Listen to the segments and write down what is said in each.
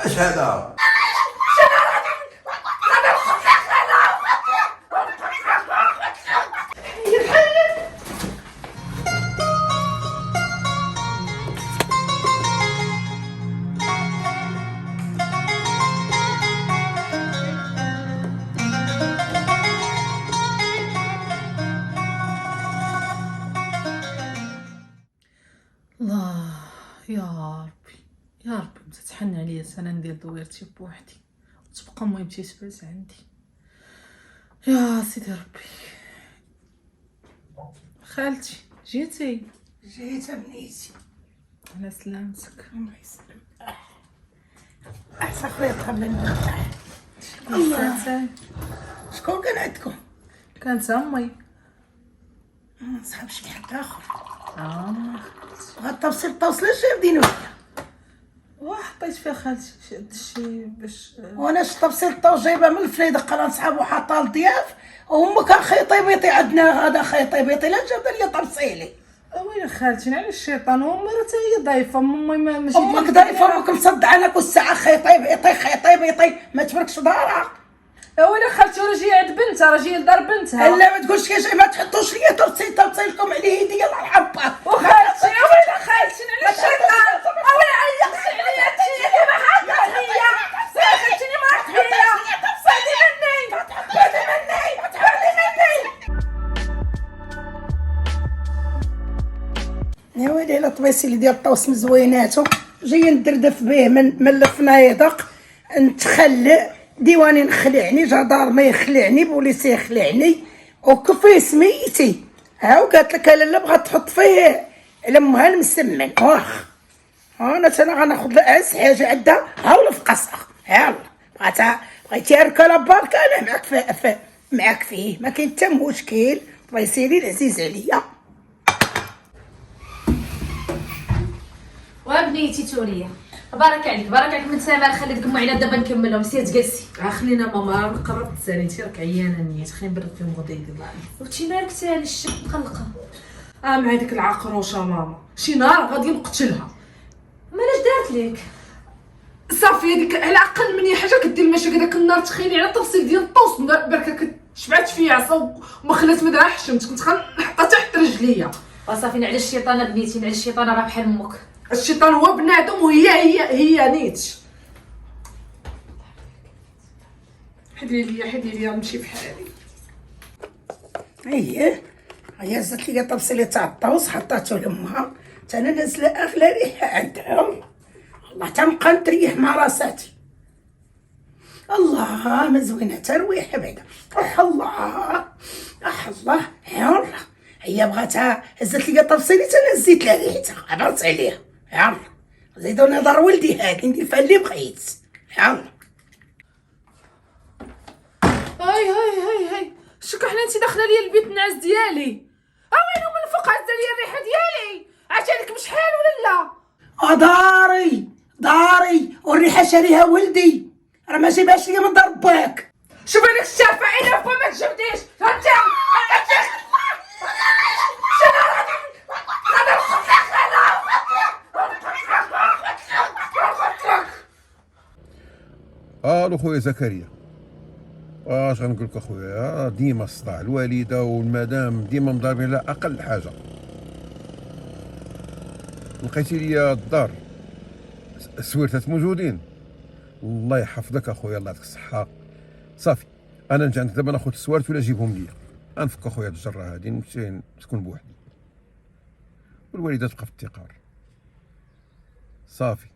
اش هذا؟ الله يا ربي يا ربي تتحن عليا سنه ندير دويرتي بوحدي وتبقى المهم تيتفلس عندي يا سيدي ربي. خالتي جيتي؟ جيت بنيتي. على سلامتك. الله يسلمك. احسن خويا قبل النوم. الله. شكون كان عندكم؟ كانت امي. صاحب شي حد اخر. غتوصل توصلش بدينو. حطيت فيها خالتي شي باش وانا تبصيل جايبه من الفريد قرا نصحابو حاطه لضياف وهما كان خيطي بيطي عندنا هذا خيطي بيطي لا جاب لي تبصيلي. ويلي خالتي على الشيطان وامي راه هي ضايفه امي ماشي امك ضايفه امك مصدعه لك والساعه خيطي بيطي ما تفركش دارها. ويلي خالتي راه جايه عند بنتها راه جايه لدار بنتها. لا ما تقولش كاش ما تحطوش ليا تبصيلكم عليه يدي الله يحبها. وخالتي ويلي خالتي على الشيطان ويلي عيقتي عليا انتي ما حاطه ليا ساكتيني ما تحيا بعدي مني يا ويلي لا طبيسيلي ديال الطوس مزويناتو جاي ندردف به من الفنايدق نتخلع ديواني نخلعني جدار يخلعني بوليسي يخلعني وكفي سميتي ها وقالت لك لاله بغات تحط فيه لمها المسمن واخ انا غناخذ اعز حاجه عندها ها في قصه يلا بغيتي ركله بركه انا معاك فيه ما كاين حتى مشكل طبيسيلي العزيز عليا. وبنيتي توريه بارك عليك من سامع خلي ديك المعينات دابا نكملهم سير تجلسي. خلينا ماما قربت تسالي انت راك عيانه نيت خلينا نبرد فيهم غدا يدير الله عليك. وانتي مالك تالي الشك مقلقه؟ مع ديك العقروشه ماما شي نهار غادي نقتلها. مالاش دارت لك؟ صافي هذيك على اقل من حاجه كدير المشاكل داك النهار تخيلي على التفصيل ديال الطوس بركه شبعت فيا عصا وما خلات منها حشمت كنت غنحطها تحت رجليا. وصافي نعل الشيطانه بنيتي نعل الشيطانه راه بحال امك. الشيطان هو بنادم وهي نيت. حيدي لي نمشي بحالي. هي زدت لي طبسيلي تاع الطوس حطاتو لامها تا انا نازله اغلى ريحه عندهم الله تنبقى نتريح مع راساتي. الله ما زوينه ترويحه بعدا الله يلا هي بغاتها هزت لي طبسيلي تا انا زيت لها ريحتها عبرت عليها يلا زيدو نهضر ولدي هاك ندير فيها اللي بغيت يلا. هاي شكون حنا انت داخله ليا البيت النعاس ديالي؟ وينو من الفوق هزه ليا الريحه ديالي عجالك بشحال ولا لا؟ داري والريحه شاريها ولدي راه ما جايبهاش ليا من دار باك. شوف هذيك الشافه عينها فما تجبديش انت الو خويا زكريا. اش غنقول لك اخويا ديما الصداع الوالده والمدام ديما مضاربين على اقل حاجه. لقيتي لي الدار السويرتات موجودين الله يحفظك اخويا الله يعطيك الصحه. صافي انا نجي عندك دابا ناخذ السوارت ولا جيبهم ليا غنفك اخويا الجره هادي نمشي نسكن بوحدي والوالده تبقى في التقار.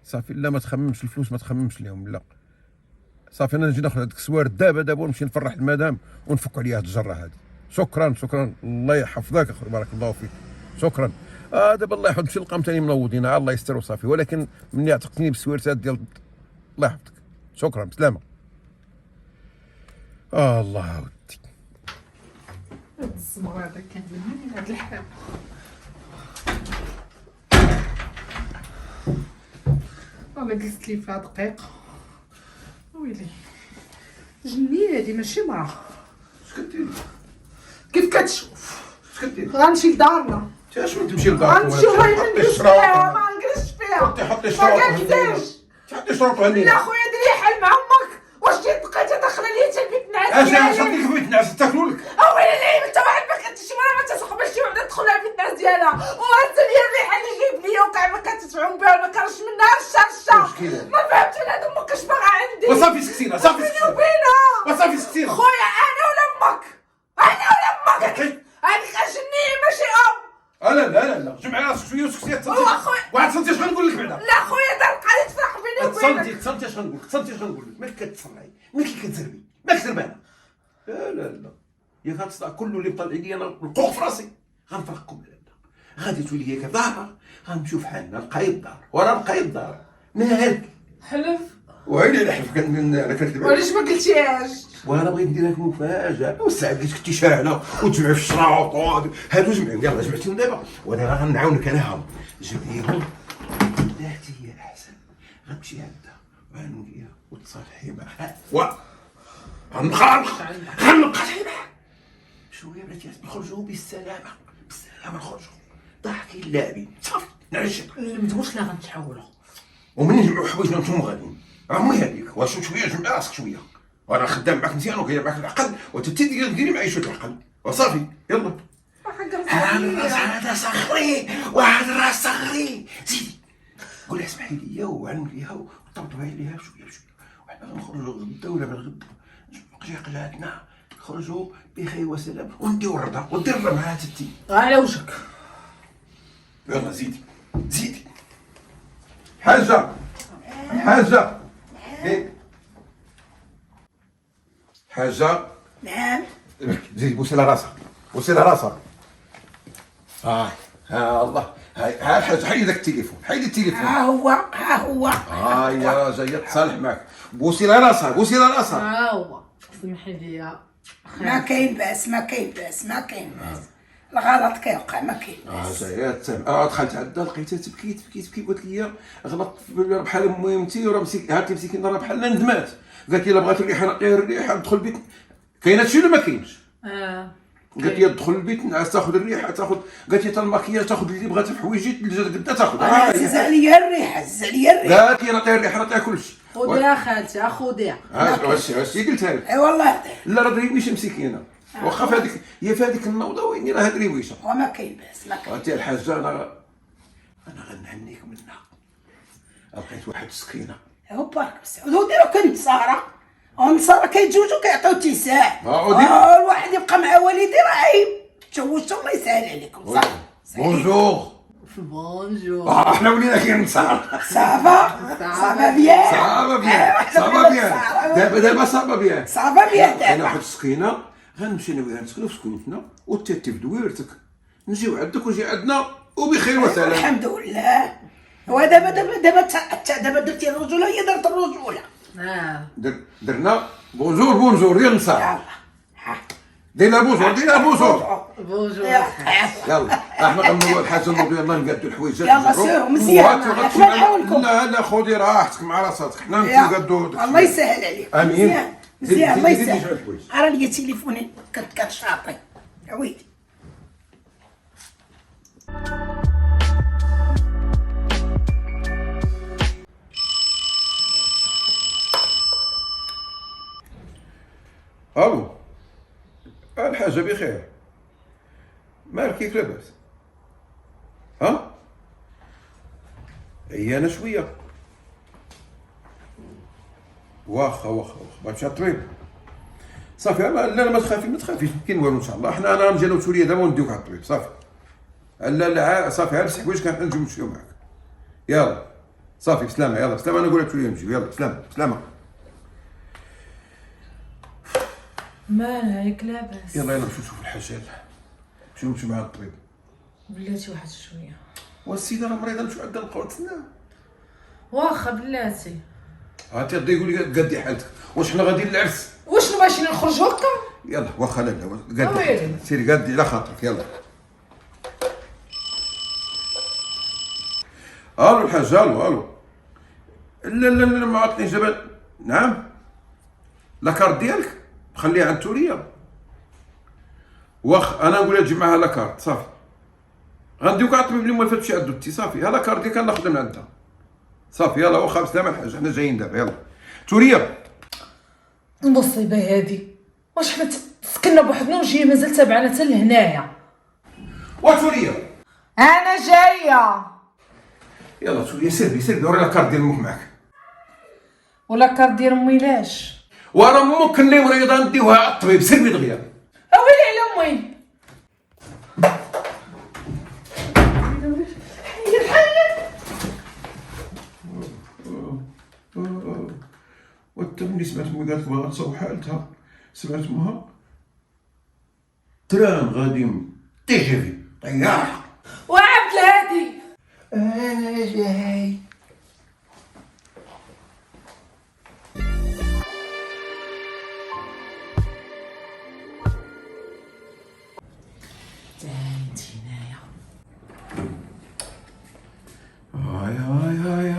صافي لا ما تخممش الفلوس ما تخممش ليهم لا صافي انا نجي ناخذ هذيك السوارت دابا ونمشي نفرح المدام ونفك عليها الجره هذه. شكرا الله يحفظك اخويا بارك الله فيك شكرا. دابا الله يحفظ نمشي نلقاهم ثاني منوضين الله يستر وصافي ولكن مني عتقتني بالسويرتات ديال الله يحفظك شكرا بسلامه. الله ودي هاد الزمر هذا كامل من هاد الحال. انا جلست لي فيها دقيقه ويلي جنيه هادي ماشي مرا. اش كدير؟ كيف كتشوف اش كدير؟ غنمشي لدارنا. اش من تمشي لدارك غنمشي والله ما نجلس فيها ما نجلسش فيها حطي ما كنجلسش تعطي شروط عني لا خويا دري حل مع امك، واش جيت بقيتي داخله ليا حتى البيت النعاس اجي ديالي؟ صافي كيف تنعس تاكلوا لك. اويلي لي انت واحد ما كنتش شي مره ما تسوق شي وحده تدخل لها في الناس ديالها، وانت لي الريحه اللي جايب ليا وكاع ما كتسمعوا بها وما كرش منها الشرشه. مشكلة. ما فهمتش انا هاد امك اش باغا عندي. وصافي سكتينا صافي بيني سكتينا وبينها وصافي سكتينا. خويا انا ولا امك؟ انا ولا امك؟ هذيك اجنيه ماشي ام. لا لا لا جمعي راسك شويه وسكتي. هو خويا واحد تصنتي اش غنقول لك بعدا. لا خويا دار قاعد تفرح بيني وبينك. تصنتي اش غنقول لك، تصنتي اش غنقول لك. مالك كتصرعي، مالك كتزربي، مالك زربانه. لا لا لا يا غتصدع كله اللي طلع لي انا نقوق في راسي. غنفرقكم لالا، غادي تولي هي كدار، غنمشيو في حالنا نلقاي الدار ورا نلقاي الدار. مالك حلف. وعيني على حلف انا كنكذب عليك. وعلاش ما قلتيهاش؟ وانا بغيت ندير لك مفاجاه. والساعه قلت كنتي شاعله وتجمع في الشراوط هادو جمعهم. يلاه جمعتيهم دابا وانا غنعاونك انا. جمعيهم بلاتي هي احسن. غتمشي عندها وغنقيها وتصالحي معاها غنقاطعي معاها شويه بلاتي. نخرجوا بالسلامه بالسلامه، نخرجوا ضحكي اللعبي صافي نعيش. المدوش لا غنتحولوا. ومن نجمعوا حوايجنا نتوما غاديين راه مي هذيك. واش شويه جمع راسك شويه، وانا خدام معاك مزيان وكاين معاك العقل، وانت ديري معايا شويه العقل وصافي. يلا هذا الراس هذا صغري وهذا الراس صغري. زيدي قول لها اسمحي لي وعلمك ليها وطبطبي عليها بشويه بشويه. وحنا غنخرجوا غدا ولا بعد غدا نجمعوا قلاتنا نخرجوا بخير وسلام ونديو الرضا ودير الرضا معاها تتي على وجهك. يلا زيدي زيدي. حاجه حاجه إيه؟ حاجه نعم. زيدي بوسي لها راسها، بوسي لها راسها. الله ها الحاجه. حيد ذاك التليفون، حيد التليفون. ها هو ها هو. يا جايه تصالح معك. بوسي لها راسها، بوسي لها راسها. ها هو سمحي لي. ما كاين باس ما كاين باس ما كاين باس. الغلط كيوقع ما كاين باس. جايه تسمع. دخلت عندها لقيتها تبكي تبكي تبكي. قلت لي غلطت بحال مهمتي وراه هاتي مسكينه راه بحال ندمات. قالت لي الا بغات الريحه نقي الريحه ندخل البيت. كاين هادشي ولا ما كاينش؟ قالت لي تدخل البيت نعس تاخذ الريحه تاخذ. قالت لي حتى الماكياج تاخذ اللي بغات في حوايجي اللي جات قدا تاخذ. عزيز عليا الريحه عزيز عليا الريحه. قالت لي نعطيها الريحه نعطيها كلشي. خذيها خالتي خذيها. واش قلتها لك؟ اي والله. لا راه دريويشه مسكينه. واخا في هذيك هي في هذيك النوضه ويني راه دريويشه. وما كاين باس ما كاين. انت الحاجه انا غنهنيك منها. لقيت واحد السكينه. هوبا وديروا كنت ساره ونصارى كيتزوجوا كيعطيو اتساع. ودير الواحد يبقى مع والدي راه عيب. تزوجتوا الله يسهل عليكم صافي. بونجور. بونجور. احنا ولينا كاين صافا صافا بيان. صافا بيان صافا بيان. دابا صافا بيان. صافا بيان انا دابا. واحد السكينه غنمشي انا وياها نسكنوا في سكنتنا وتاتي في دويرتك. نجيو عندك وجي عندنا وبخير وسلام. الحمد لله. ودابا درتي الرجوله هي درت الرجوله. درنا بونجور يا نصار. يلا ها دينا بونجور. بونجور. يلا احنا غنمروا الحاجه نوضوا يلا نقادوا الحويجات. يلا سيروا مزيان. احنا نعاونكم. لا خذي راحتك مع راسك. حنا نقادوا. الله يسهل عليك. امين. مزيان الله يسهل. راه ليا تليفوني كنت كتشاطي يا ويلي. الو الحاجه بخير. مالك كيف لاباس؟ ها عيانه شويه. واخا غنمشي للطبيب صافي. لا ما تخافيش ما كاين والو ان شاء الله. انا نجي انا وسوريا دابا ونديوك على الطبيب صافي. لا صافي غير حوايج كان نجيو نمشيو معاك. يلا صافي بسلامه. يلا بسلامه. انا نقول لك سوريا نمشيو. يلا بسلامه. مالها ياك لاباس؟ يلا نمشيو نشوفوا الحاجه. نمشيو مع الطبيب. بلاتي واحد شويه. والسيده راه مريضه نمشيو عندها نبقاو نتسناو. واخا بلاتي. انت غادي يقول لي قدي حالتك. واش حنا غاديين للعرس؟ وشنو ماشي نخرجوا هكا؟ يلا واخا لا قدي ويلي. سيري قدي على خاطرك. يلا الو الحاج. الو لا ما عطنيش دابا. نعم لاكارت ديالك خليها عند توريا. واخا انا نقول لها تجمعها لاكارت صافي. غنديوك على الطبيب اللي ما فاتش عندو انت صافي. ها لاكارت ديالك ناخذها من عندها صافي يلا واخا بسلامه الحاج، حنا جايين دابا يلا. توريه المصيبه هادي، واش حنا سكننا بوحدنا وجايه مازال تابعنا حتى لهنايا. وتوريه انا جايه. يلا توريه سيربي وري لاكارت ديال امك معاك. ولا كارت ديال امي لاش؟ ورا امك اللي مريضه نديوها على الطبيب، سيربي دغيا. اويلي على امي. وانت ملي سمعت امي قالت باغا تصوب حالتها، سمعت امها تران غادي تيجي طياح. وعبد الهادي انا جاي. انت هنايا. هاي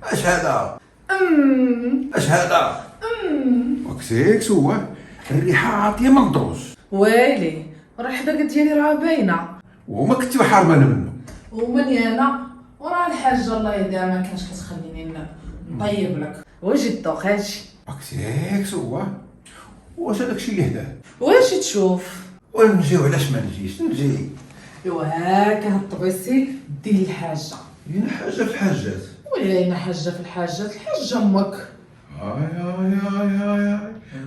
اش هذا؟ اش هذا؟ وكسيكس هو الريحه عاطيه من دروس. ويلي راه الحدقه ديالي راه باينه. وما كنتي حارمانه منه. ومني انا وراه الحاجه الله يهديها ما كانش كتخليني نطيب لك. واجي الدوق هاجي. وكسيكس هو واش هذاك الشيء اللي هداه؟ واجي تشوف. ونجيو علاش ما نجيش نجي. ايوا هاكا هاد الطبيسي دير الحاجه. لينا حاجه في الحاجات. ولينا حاجه في الحاجات، الحاجه امك. هاي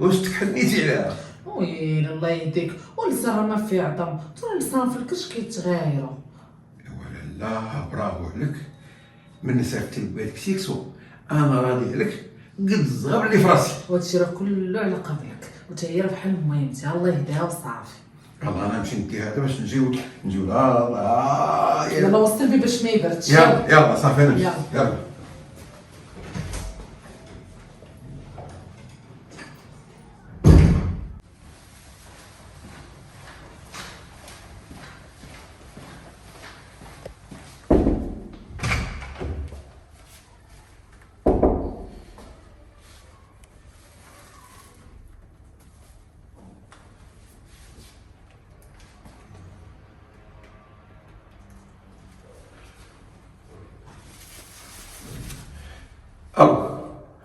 واش تكحنيتي عليها؟ ويلي الله يهديك، واللسان راه ما فيه عظم، ترى اللسان في الكش كيتغايروا. ايوا لا برافو عليك، من صيفطتي لبالك سيكسو انا راضي عليك قد الزغب اللي في راسي. وهادشي راه كله على قبلك، وتا هي راه بحال مهمتي الله يهديها وصافي. يلا انا نمشي ندي هذا باش نجيو لا يلا وصل البيبي باش ما يبردش. يلا صافي نمشي يلا. يلا.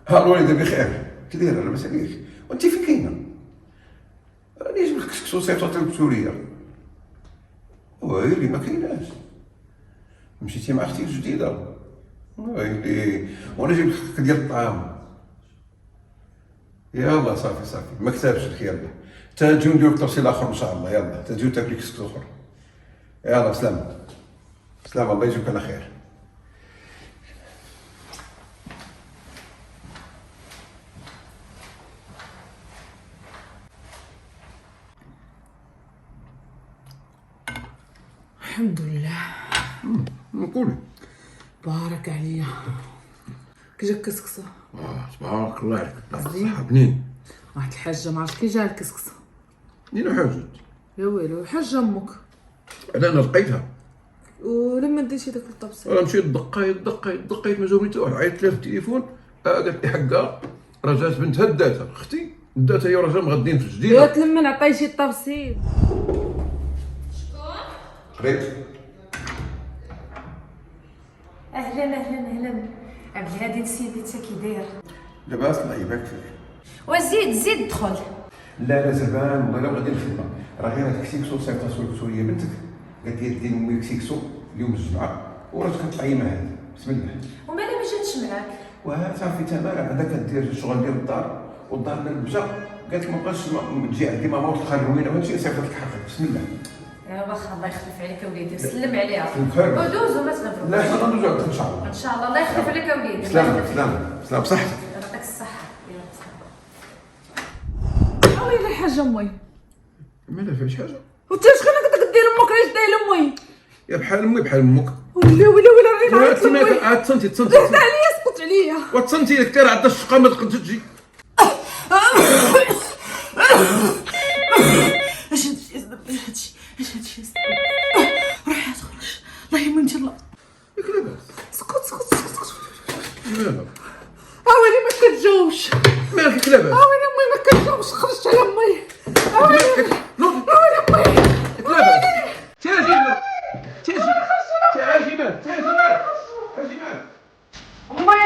ها الوالده بخير كدير لاباس عليك؟ وانت فين كاينه؟ راني جبت لك كسكسو صيفطت لك بسوريا. ويلي ما كايناش، مشيتي مع اختي الجديده. ويلي وانا جبت لك ديال الطعام. يلا صافي ما كتبش الخير، تنجيو نديرو التفصيل اخر ان شاء الله. يلا تنجيو تاكلي كسكسو اخر. يلا بسلامة الله يجيبك على خير. الحمد لله. نقولي بارك عليا. كي جاك كسكسه؟ تبارك الله عليك، زين. صح بنين. واحد الحاجه ما عرفتش كي جا الكسكسه. دينا حاجه يا ويلي حاجه امك. انا لقيتها ولما ديتي داك الطبسي انا مشيت دقيت ما جاوبني حتى واحد. عيطت لها في التليفون قالت لي حقا راه جات بنتها داتها اختي داتها هي ورجال مغدين في الجديده. قالت لما عطيتي الطبسي. قريت اهلا عبد الهادي سيدي تا كي داير؟ لاباس الله يبارك فيك. وزيد دخل. لا زعما والله غادي الخدمه راه غير هذاك سيكسو صيفطها سوريا بنتك قالت لي دير امي سيكسو اليوم الجمعه وراه كنطعيمه هذه. بسم الله. ومالا ما جاتش معاك؟ وصافي تمام عندها كدير الشغل ديال الدار والدار ملبجه قالت ما بقاش تجي عندي ماما وتلقى الروينه ماشي صيفط لك حقك. بسم الله. يا واخا الله يخلف عليك اوليدي، سلم عليها بخير. ودوزو ما تغفروا. لا حنا غندوزو عندك ان شاء الله. ان شاء الله الله يخلف عليك اوليدي. سلام بصحتك. يعطيك الصحه. يلا بصحة. ويلي حاجه امي. ما فيهاش حاجه. وانت شكون كنت كدير امك علاش داير امي؟ يا بحال امي بحال امك. ولا راني عيطت لامي. عاد تصنتي رد عليا اسكت عليا. وتصنتي لك ترى عندها الشقه ما تقدرش تجي. اش هادشي روحي تخرج الله يمنتي الله. ياك لاباس. اسكت مالك ويلي ما كتجاوبش. مالك لاباس. ويلي امي ما كتجاوبش، خرجت على امي. ويلي امي ياك لاباس. تاجي مال امي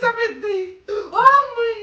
انت بدي امي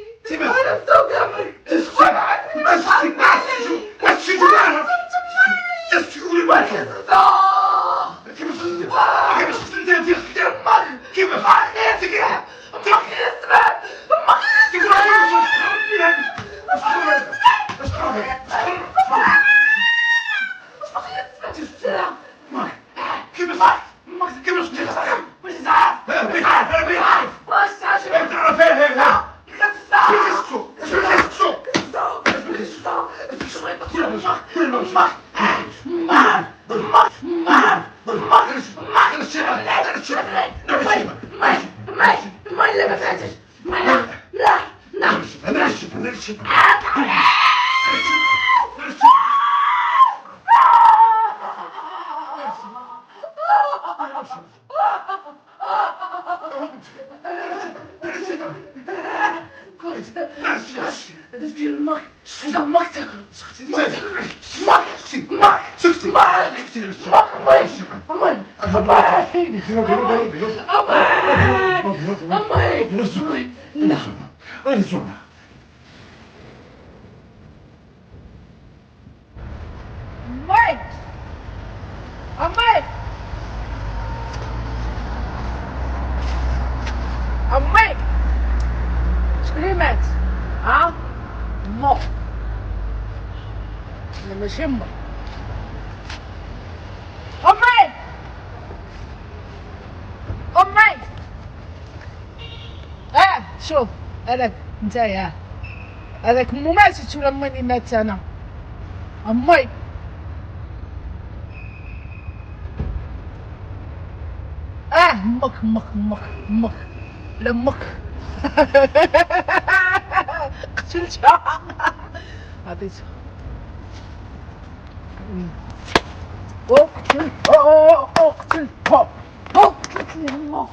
انا بسوق امك امي شكون اللي مات؟ ها؟ مو انا ماشي امك. امي امي شوف هذاك نتايا هذاك مو ماتت ولا امي اللي مات انا. امي امك لامك قتلتها عطيتها قتلتها قتلتني الله.